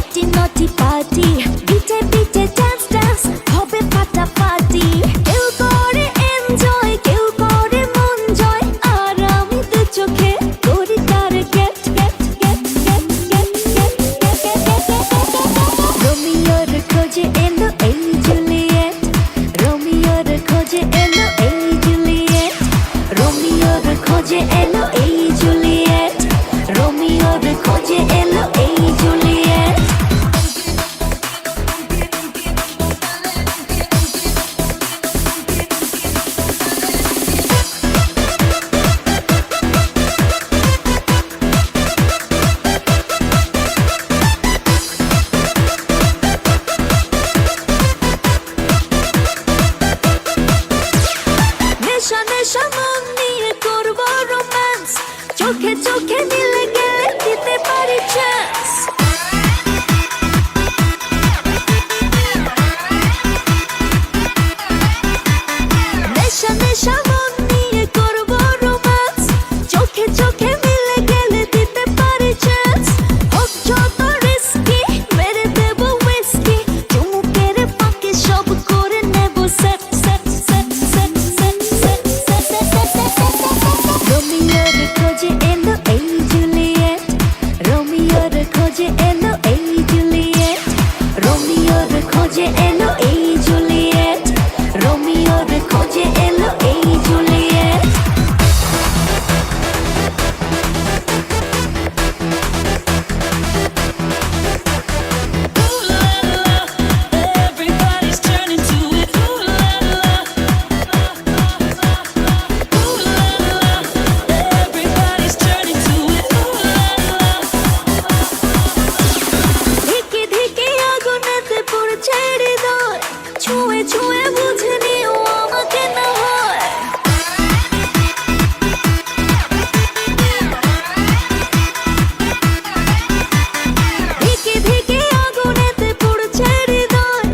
naughty naughty party বিটে বিটে dance dance হবে ফাটাফাটি কেউ করে enjoy কেউ করে মন জয় আর আমি তো চোখে করি টার্গেট রোমিওর খোঁজে এলো এই জুলিয়েট রোমিওর খোঁজে এলো এই জুলিয়েট রোমিওর খোঁজে এলো এই জুলিয়েট রোমিওর খোঁজে এলো এই জুলিয়েট নেশা নেশা মন নিয়ে করবো রোম্যান্স চোখে চোখে মিলে গেলে দিতে পারি চান্স নেশা নেশা মন নিয়ে করবো রোম্যান্স চোখে চোখে মিলে গেলে দিতে পারি চান্স হোক যত রিস্কি মেরে দেবো উইস্কি চুমুকের ফাঁকে সব করে নেবো set set set set set set রোমিওর খোঁজে এলো এই জুলিয়েট রোমিওর খোঁজে এলো এই জুলিয়েট রোমিওর খোঁজে এলো এই জুলিয়েট রোমিওর খোঁজে এলো এই Juliet Everybody's turning to it. Ooh la la. Ooh la la. Everybody's turning to it. Ooh la la. ধিকে ধিকে আগুনেতে পড়ছে হৃদয় ছুঁয়ে ছুঁয়ে বুঝে নিও আমাকে না হয় ধিকে ধিকে আগুনেতে পড়ছে হৃদয়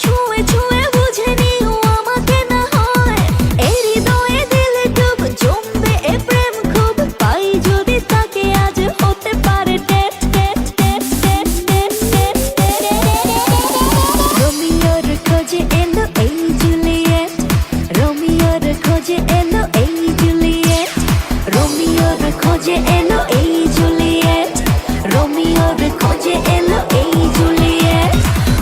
ছুঁয়ে ছুঁয়ে বুঝে নিও আমাকে না হয় এই হৃদয়ে দিলে ডুব জমবে এ প্রেম খুব পাই যদি তাকে আজ হতে পারে date date date date date date রোমিওর খোঁজে এলো এই জুলিয়েট রোমিওর খোঁজে এলো এই জুলিয়েট রোমিওর খোঁজে এলো এই জুলিয়েট রোমিওর খোঁজে এলো এই জুলিয়েট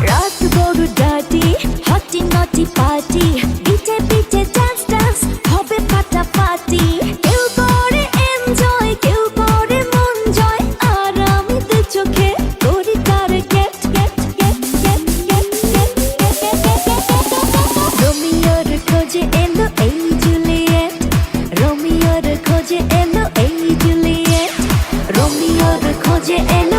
রাত বড় ডার্টি হটি নটি পার্টি বিটে বিটে dance dance হবে ফাটাফাটি কেউ করে এনজয় কেউ করে মন জয় আর আমি তো চোখে করি টার্গেট রোমিওর খোঁজে এলো এই জুলিয়েট রোমিওর খোঁজে এলো এই জুলিয়েট রোমিওর খোঁজে এলো